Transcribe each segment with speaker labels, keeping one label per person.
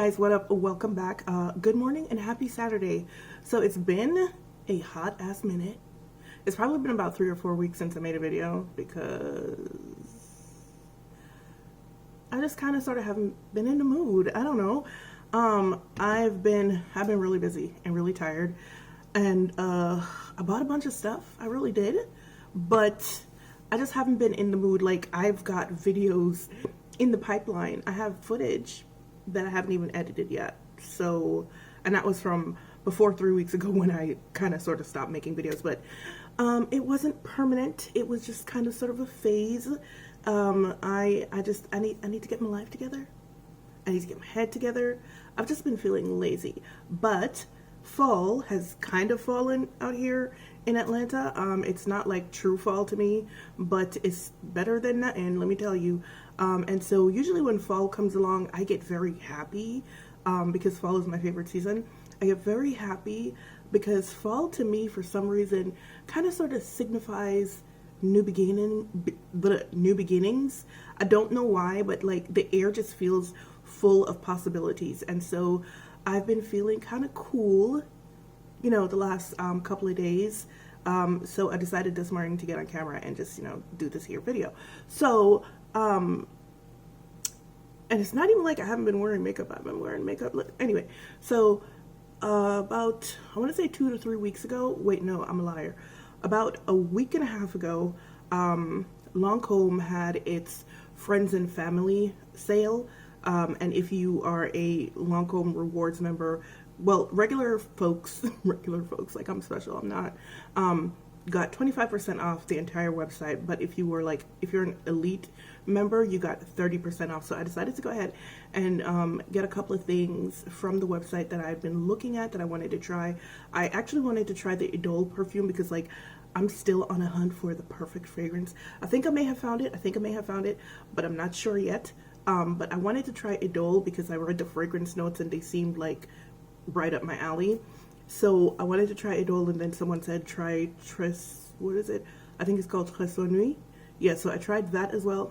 Speaker 1: guys, what up? Welcome back. Good morning and happy Saturday. So it's been a hot ass minute. It's probably been about 3 or 4 weeks since I made a video because I just kind of sort of haven't been in the mood. I don't know. I've been really busy and really tired, and I bought a bunch of stuff. I really did, but I just haven't been in the mood. Like, I've got videos in the pipeline. I have footage that I haven't even edited yet. So, and that was from before 3 weeks ago when I kind of sort of stopped making videos, but it wasn't permanent. It was just kind of sort of a phase. I need to get my life together. I need to get my head together. I've just been feeling lazy, but fall has kind of fallen out here in Atlanta. It's not like true fall to me, but it's better than that, and let me tell you. And so usually when fall comes along, I get very happy because fall is my favorite season. I get very happy because fall to me, for some reason, kind of sort of signifies new beginnings. I don't know why, but like the air just feels full of possibilities. And so I've been feeling kind of cool, you know, the last couple of days. So I decided this morning to get on camera and just, you know, do this here video. So, and it's not even like I haven't been wearing makeup. I've been wearing makeup. Look, anyway, so about, I want to say 2 to 3 weeks ago. Wait, no, I'm a liar. About a week and a half ago, Lancome had its friends and family sale. And if you are a Lancome rewards member, well, regular folks, like I'm special, I'm not, got 25% off the entire website. But if you were like, if you're an elite member, you got 30% off. So I decided to go ahead and get a couple of things from the website that I've been looking at that I wanted to try. I actually wanted to try the Idole perfume because, like, I'm still on a hunt for the perfect fragrance. I think I may have found it. But I'm not sure yet. But I wanted to try Idole because I read the fragrance notes and they seemed like right up my alley. So I wanted to try Idole, and then someone said try what is it? I think it's called Tres Nuit. Yeah, so I tried that as well.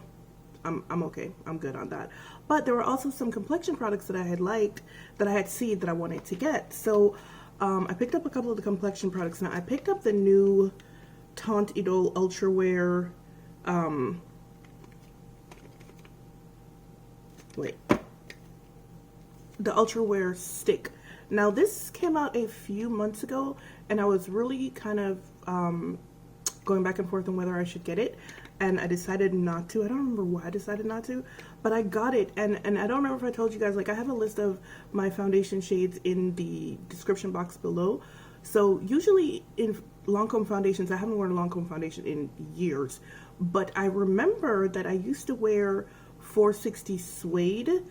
Speaker 1: I'm okay. I'm good on that. But there were also some complexion products that I had liked, that I had seen that I wanted to get. So I picked up a couple of the complexion products. Now I picked up the new Teint Idole Ultra Wear. The Ultra Wear stick. Now this came out a few months ago, and I was really kind of going back and forth on whether I should get it, and I decided not to. I don't remember why I decided not to, but I got it, and I don't remember if I told you guys, like, I have a list of my foundation shades in the description box below. So usually in Lancome foundations, I haven't worn a Lancome foundation in years, but I remember that I used to wear 460 Suede,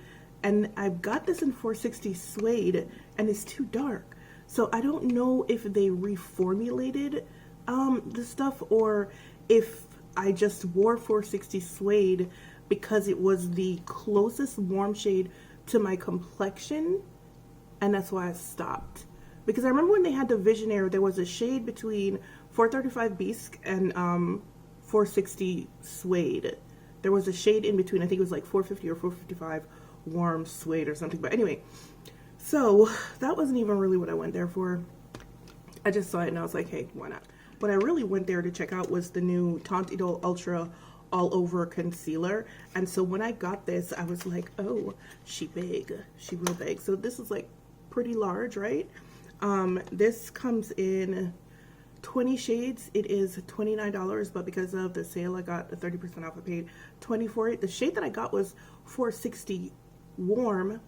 Speaker 1: and I've got this in 460 Suede, and it's too dark. So I don't know if they reformulated the stuff, or if I just wore 460 Suede because it was the closest warm shade to my complexion, and that's why I stopped. Because I remember when they had the Visionaire, there was a shade between 435 Bisque and 460 Suede. There was a shade in between. I think it was like 450 or 455 warm suede or something. But anyway, so that wasn't even really what I went there for. I just saw it and I was like, hey, why not? What I really went there to check out was the new Teint Idole Ultra All Over Concealer. And so when I got this, I was like, oh, she big. She real big. So this is like pretty large, right? This comes in 20 shades. It is $29, but because of the sale, I got a 30% off. I paid $20 for it. The shade that I got was 460 Warm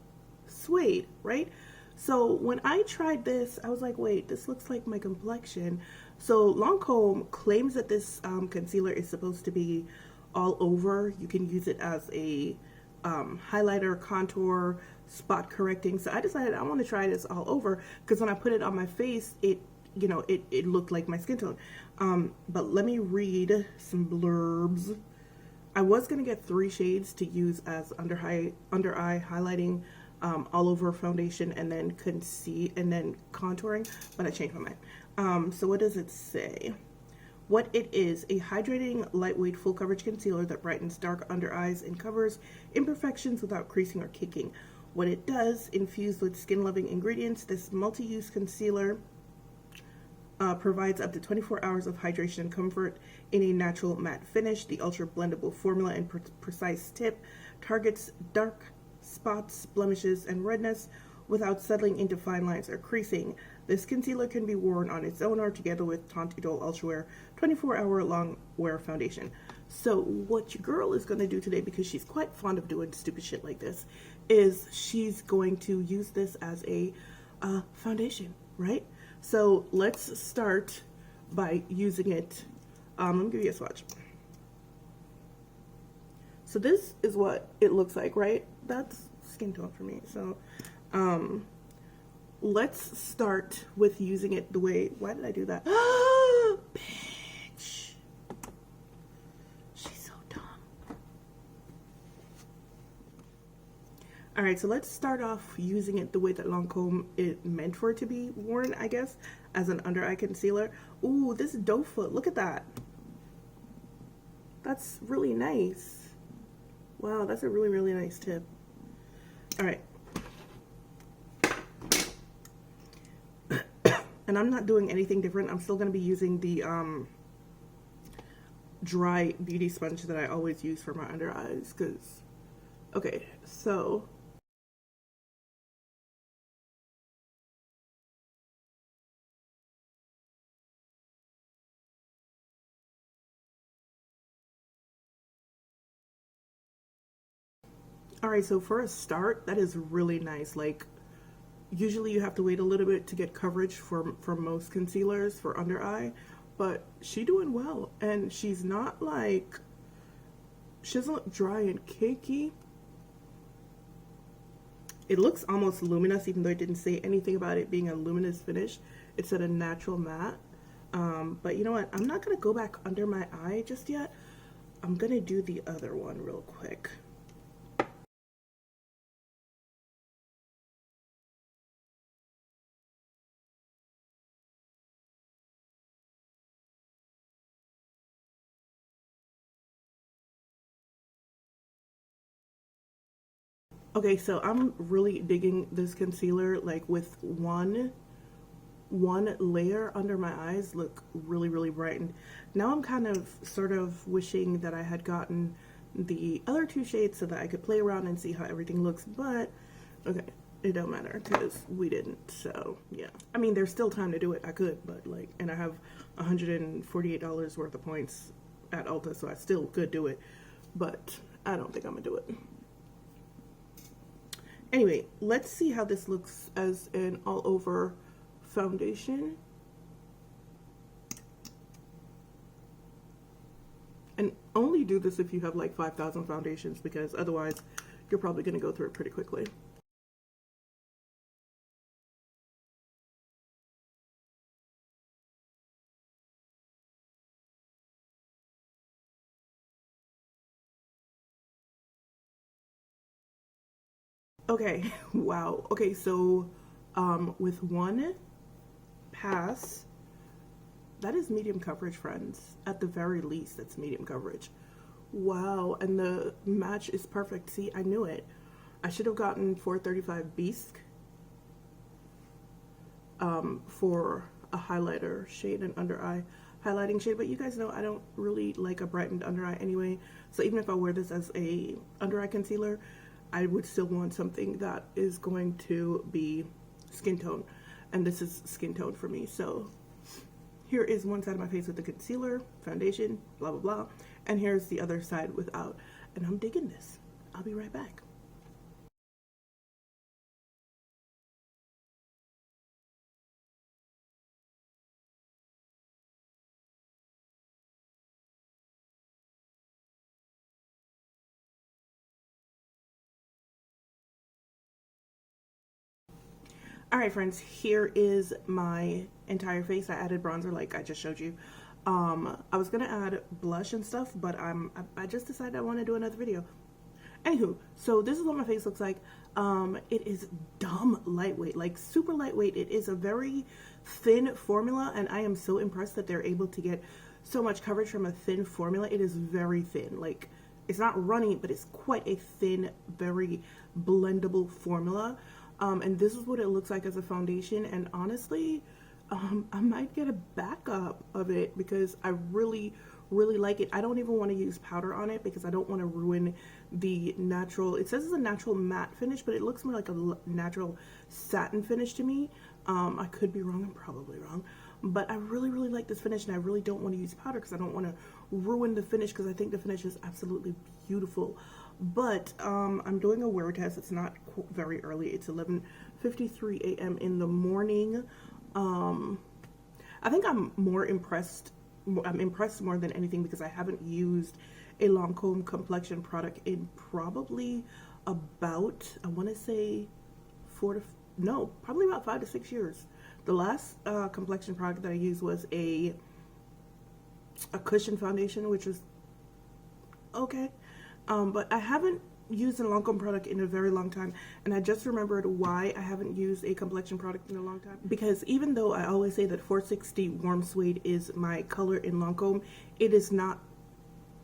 Speaker 1: Suede, right? So when I tried this, I was like, wait, this looks like my complexion. So Lancome claims that this concealer is supposed to be all over. You can use it as a highlighter, contour, spot correcting. So I decided I want to try this all over because when I put it on my face, it, you know, it looked like my skin tone. But let me read some blurbs. I was going to get 3 shades to use as under eye highlighting, all over foundation, and then contouring, but I changed my mind. So what does it say? What it is: a hydrating, lightweight, full coverage concealer that brightens dark under eyes and covers imperfections without creasing or kicking. What it does, infused with skin-loving ingredients, this multi-use concealer provides up to 24 hours of hydration and comfort in a natural matte finish. The ultra blendable formula and precise tip targets dark spots, blemishes, and redness without settling into fine lines or creasing. This concealer can be worn on its own or together with Teint Idole Ultra Wear 24-hour Longwear foundation. So what your girl is going to do today, because she's quite fond of doing stupid shit like this, is she's going to use this as a foundation, right? So let's start by using it. Let me give you a swatch. So this is what it looks like, right? That's skin tone for me. So let's start with using it the way, why did I do that? Bitch. She's so dumb. All right, so let's start off using it the way that Lancome is meant for it to be worn, I guess, as an under eye concealer. Ooh, this doe foot, look at that. That's really nice. Wow, that's a really, really nice tip. All right. And I'm not doing anything different. I'm still going to be using the dry beauty sponge that I always use for my under eyes. Because, okay, so all right, so for a start, that is really nice. Like, usually you have to wait a little bit to get coverage for most concealers for under eye, but she doing well. And she's not like, she doesn't look dry and cakey. It looks almost luminous, even though it didn't say anything about it being a luminous finish. It said a natural matte. But you know what? I'm not going to go back under my eye just yet. I'm going to do the other one real quick. Okay, so I'm really digging this concealer. Like, with one layer under my eyes look really, really brightened. Now I'm kind of sort of wishing that I had gotten the other two shades so that I could play around and see how everything looks, but okay, it don't matter because we didn't. So yeah, I mean, there's still time to do it. I could, but like, and I have $148 worth of points at Ulta, so I still could do it, but I don't think I'm gonna do it. Anyway, let's see how this looks as an all-over foundation. And only do this if you have like 5,000 foundations, because otherwise you're probably going to go through it pretty quickly. Okay, wow. Okay, so with one pass, that is medium coverage, friends. At the very least, that's medium coverage. Wow, and the match is perfect. See, I knew it. I should have gotten 435 Bisque for a highlighter shade and under eye highlighting shade, but you guys know I don't really like a brightened under eye anyway, so even if I wear this as a under eye concealer, I would still want something that is going to be skin tone, and this is skin tone for me. So here is one side of my face with the concealer, foundation, blah blah blah, and here's the other side without, and I'm digging this. I'll be right back. All right, friends, here is my entire face. I added bronzer like I just showed you. I was gonna add blush and stuff, but I just decided I want to do another video. Anywho, so this is what my face looks like. It is dumb lightweight, like super lightweight. It is a very thin formula, and I am so impressed that they're able to get so much coverage from a thin formula. It is very thin, like it's not runny, but it's quite a thin, very blendable formula. And this is what it looks like as a foundation. And honestly, I might get a backup of it because I really like it. I don't even want to use powder on it because I don't want to ruin the natural, it says it's a natural matte finish, but it looks more like a natural satin finish to me. I could be wrong, I'm probably wrong, but I really like this finish, and I really don't want to use powder because I don't want to ruin the finish, because I think the finish is absolutely beautiful. But I'm doing a wear test. It's not very early. It's 11:53 a.m. in the morning. I think I'm impressed more than anything because I haven't used a Lancome complexion product in probably about, I want to say probably about 5 to 6 years. The last complexion product that I used was a cushion foundation, which was okay. But I haven't used a Lancome product in a very long time, and I just remembered why I haven't used a complexion product in a long time. Because even though I always say that 460 Warm Suede is my color in Lancome, it is not,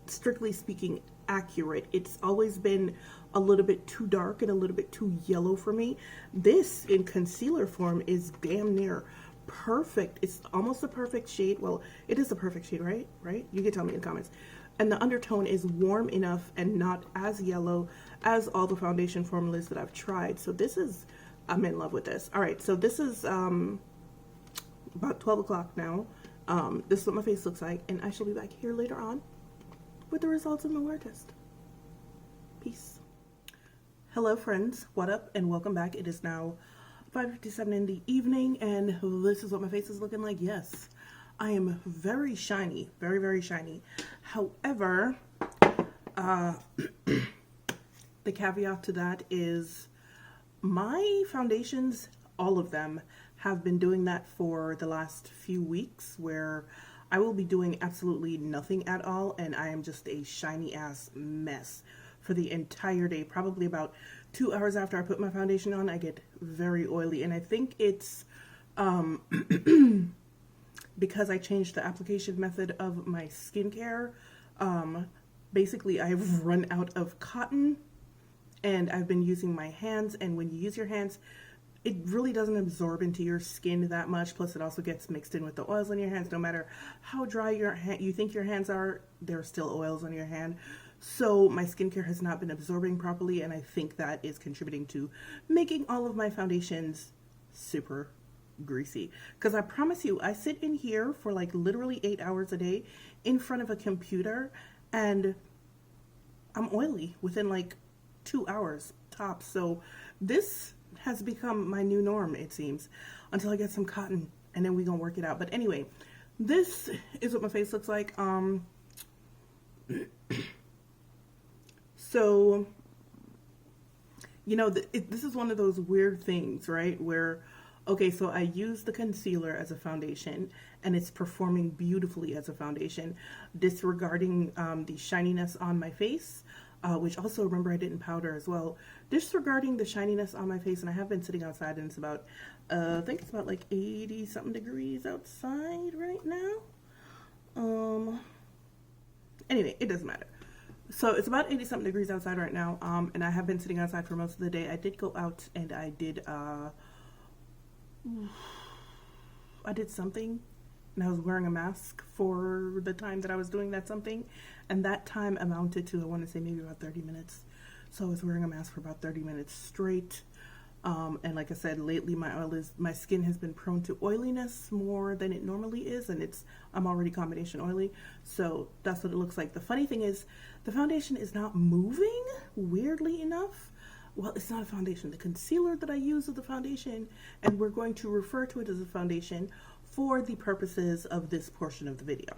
Speaker 1: strictly speaking, accurate. It's always been a little bit too dark and a little bit too yellow for me. This in concealer form is damn near perfect. It's almost a perfect shade. Well, it is a perfect shade, right? You can tell me in the comments. And the undertone is warm enough and not as yellow as all the foundation formulas that I've tried. So this is, I'm in love with this. All right, so this is about 12 o'clock now. This is what my face looks like, and I shall be back here later on with the results of my wear test. Peace. Hello friends, what up, and welcome back. It is now 5:57 in the evening, and this is what my face is looking like. Yes, I am very shiny, very shiny. However, the caveat to that is my foundations, all of them, have been doing that for the last few weeks, where I will be doing absolutely nothing at all, and I am just a shiny ass mess for the entire day. Probably about 2 hours after I put my foundation on, I get very oily, and I think it's because I changed the application method of my skincare. Basically, I've run out of cotton, and I've been using my hands, and when you use your hands, it really doesn't absorb into your skin that much. Plus, it also gets mixed in with the oils on your hands. No matter how dry you think your hands are, there are still oils on your hand. So my skincare has not been absorbing properly, and I think that is contributing to making all of my foundations super greasy. Because I promise you, I sit in here for like literally 8 hours a day in front of a computer, and I'm oily within like 2 hours tops. So this has become my new norm, it seems, until I get some cotton, and then we gonna work it out. But anyway, this is what my face looks like. So, you know, this is one of those weird things, right? Where, okay, so I use the concealer as a foundation, and it's performing beautifully as a foundation, disregarding the shininess on my face, which also, remember, I didn't powder as well. Disregarding the shininess on my face, and I have been sitting outside, and it's about, I think it's about like 80-something degrees outside right now. Anyway, it doesn't matter. So it's about 80-something degrees outside right now, and I have been sitting outside for most of the day. I did go out, and I did something, and I was wearing a mask for the time that I was doing that something, and that time amounted to, I want to say, maybe about 30 minutes. So I was wearing a mask for about 30 minutes straight. And like I said, lately my skin has been prone to oiliness more than it normally is, and I'm already combination oily, so that's what it looks like. The funny thing is, the foundation is not moving, weirdly enough. Well, it's not a foundation. The concealer that I use is the foundation, and we're going to refer to it as a foundation for the purposes of this portion of the video.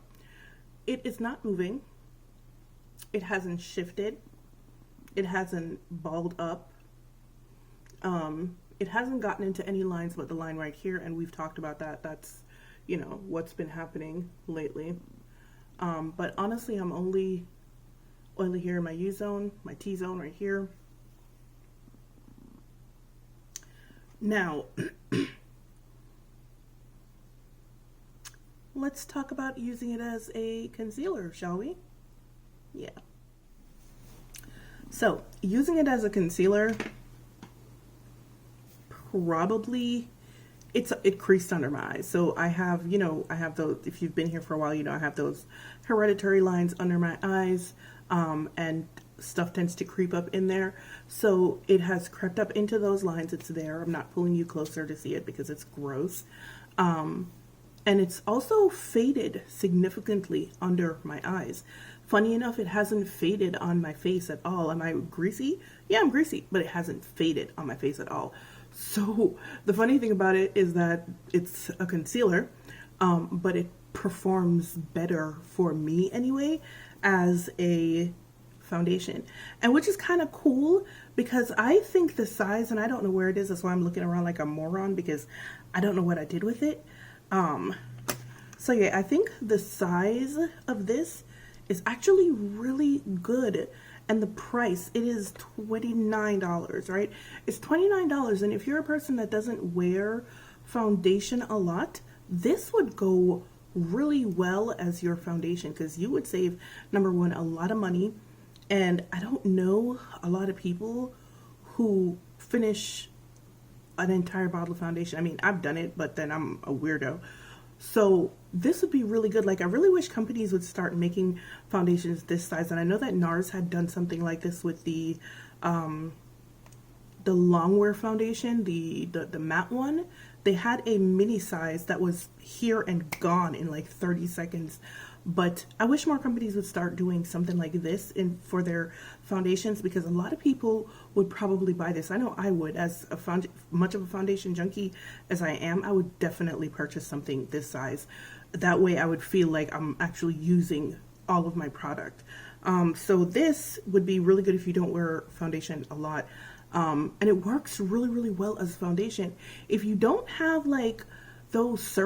Speaker 1: It is not moving. It hasn't shifted. It hasn't balled up. It hasn't gotten into any lines but the line right here, and we've talked about that. That's, you know, what's been happening lately. But honestly, I'm only oily here in my U-zone, my T-zone right here. Now, let's talk about using it as a concealer, shall we? Yeah. So using it as a concealer, probably it creased under my eyes. So I have, you know, I have those, if you've been here for a while, you know, I have those hereditary lines under my eyes, and stuff tends to creep up in there. So it has crept up into those lines. It's there. I'm not pulling you closer to see it because it's gross. And it's also faded significantly under my eyes. Funny enough, it hasn't faded on my face at all. Am I greasy? Yeah, I'm greasy, but it hasn't faded on my face at all. So the funny thing about it is that it's a concealer, but it performs better for me anyway as a foundation, and which is kind of cool because I think the size, and I don't know where it is, that's why I'm looking around like a moron because I don't know what I did with it. So yeah, I think the size of this is actually really good. And the price, it is $29, right? It's $29, and if you're a person that doesn't wear foundation a lot, this would go really well as your foundation because you would save, number one, a lot of money. And I don't know a lot of people who finish an entire bottle of foundation. I mean, I've done it, but then I'm a weirdo. So this would be really good. Like, I really wish companies would start making foundations this size. And I know that NARS had done something like this with the Longwear foundation, the matte one. They had a mini size that was here and gone in like 30 seconds. But I wish more companies would start doing something like this for their foundations, because a lot of people would probably buy this. I know I would, as much of a foundation junkie as I am. I would definitely purchase something this size. That way I would feel like I'm actually using all of my product. So this would be really good if you don't wear foundation a lot. And it works really, really well as foundation. If you don't have like those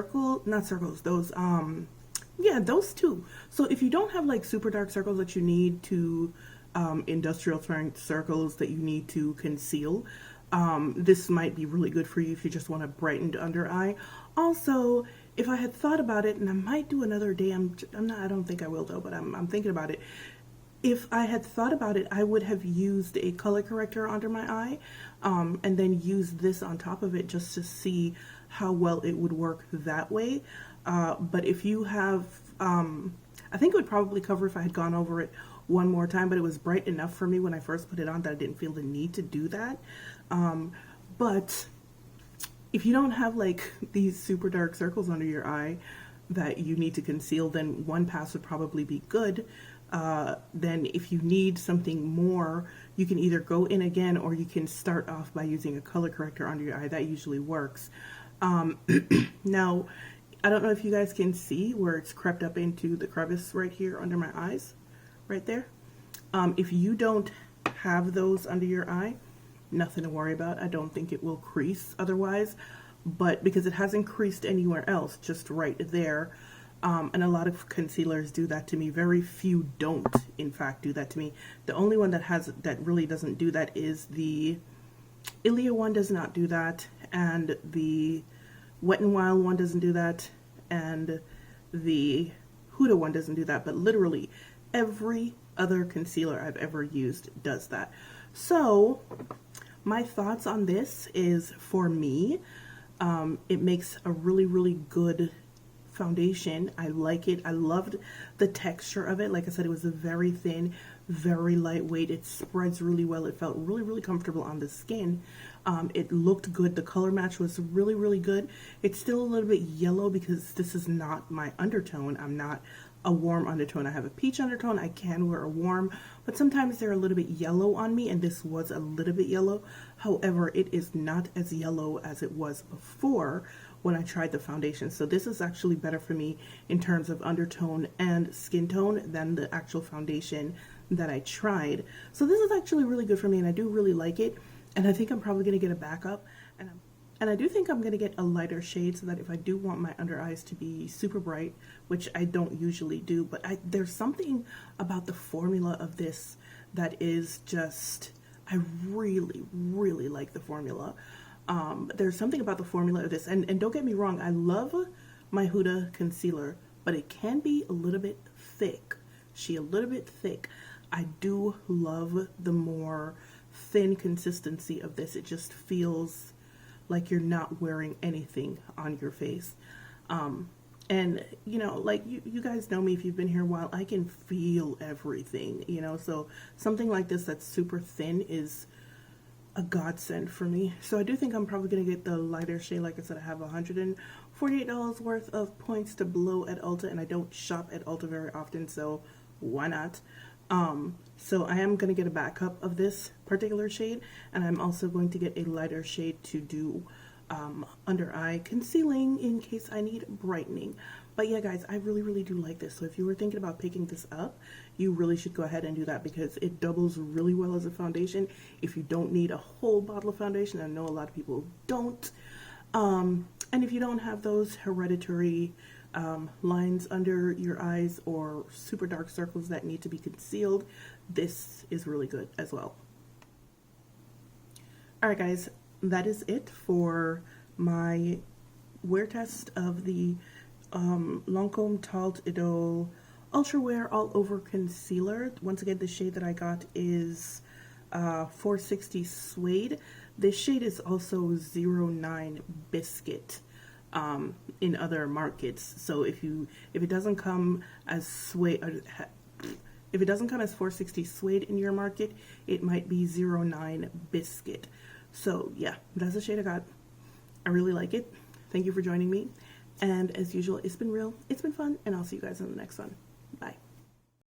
Speaker 1: yeah, those two. So if you don't have like super dark circles that you need to, industrial strength circles that you need to conceal, this might be really good for you if you just want a brightened under eye. Also, if I had thought about it, and I might do another day, I don't think I will though, but I'm thinking about it. If I had thought about it, I would have used a color corrector under my eye, and then use this on top of it just to see how well it would work that way. But if you have, I think it would probably cover if I had gone over it one more time, but it was bright enough for me when I first put it on that I didn't feel the need to do that. But if you don't have like these super dark circles under your eye that you need to conceal, then one pass would probably be good. Then if you need something more, you can either go in again, or you can start off by using a color corrector under your eye. That usually works. Now, I don't know if you guys can see where it's crept up into the crevice right here under my eyes, right there. If you don't have those under your eye, nothing to worry about. I don't think it will crease otherwise, but because it hasn't creased anywhere else, just right there. And a lot of concealers do that to me. Very few don't, in fact, do that to me. The only one that really doesn't do that is the Ilia one does not do that, and the Wet n Wild one doesn't do that, and the Huda one doesn't do that, but literally every other concealer I've ever used does that. So my thoughts on this is, for me, it makes a really, really good foundation. I like it. I loved the texture of it. Like I said, it was very thin, very lightweight. It spreads really well. It felt really, really comfortable on the skin. It looked good. The color match was really, really good. It's still a little bit yellow because this is not my undertone. I'm not a warm undertone. I have a peach undertone. I can wear a warm, but sometimes they're a little bit yellow on me, and this was a little bit yellow. However, it is not as yellow as it was before when I tried the foundation. So this is actually better for me in terms of undertone and skin tone than the actual foundation that I tried. So this is actually really good for me, and I do really like it. And I think I'm probably going to get a backup, and I do think I'm going to get a lighter shade so that if I do want my under eyes to be super bright, which I don't usually do, but there's something about the formula of this that is just, I really, really like the formula. There's something about the formula of this, and don't get me wrong, I love my Huda concealer, but it can be a little bit thick. A little bit thick. I do love the more thin consistency of this. It just feels like you're not wearing anything on your face. And you know, like you guys know me, if you've been here a while, I can feel everything, you know, so something like this that's super thin is a godsend for me. So I do think I'm probably going to get the lighter shade. Like I said, I have $148 worth of points to blow at Ulta, and I don't shop at Ulta very often, so why not? So I am going to get a backup of this particular shade, and I'm also going to get a lighter shade to do under eye concealing in case I need brightening. But yeah, guys, I really do like this. So if you were thinking about picking this up, you really should go ahead and do that, because it doubles really well as a foundation if you don't need a whole bottle of foundation. I know a lot of people don't. And if you don't have those hereditary lines under your eyes or super dark circles that need to be concealed, this is really good as well. Alright guys, that is it for my wear test of the Lancome Teint Idole Ultra Wear All Over Concealer. Once again, the shade that I got is 460 Suede. This shade is also 09 Biscuit in other markets. So if it doesn't come as suede, if it doesn't come as 460 Suede in your market, it might be 09 Biscuit. So yeah, that's the shade I got. I really like it. Thank you for joining me. And as usual, it's been real, it's been fun, and I'll see you guys in the next one. Bye.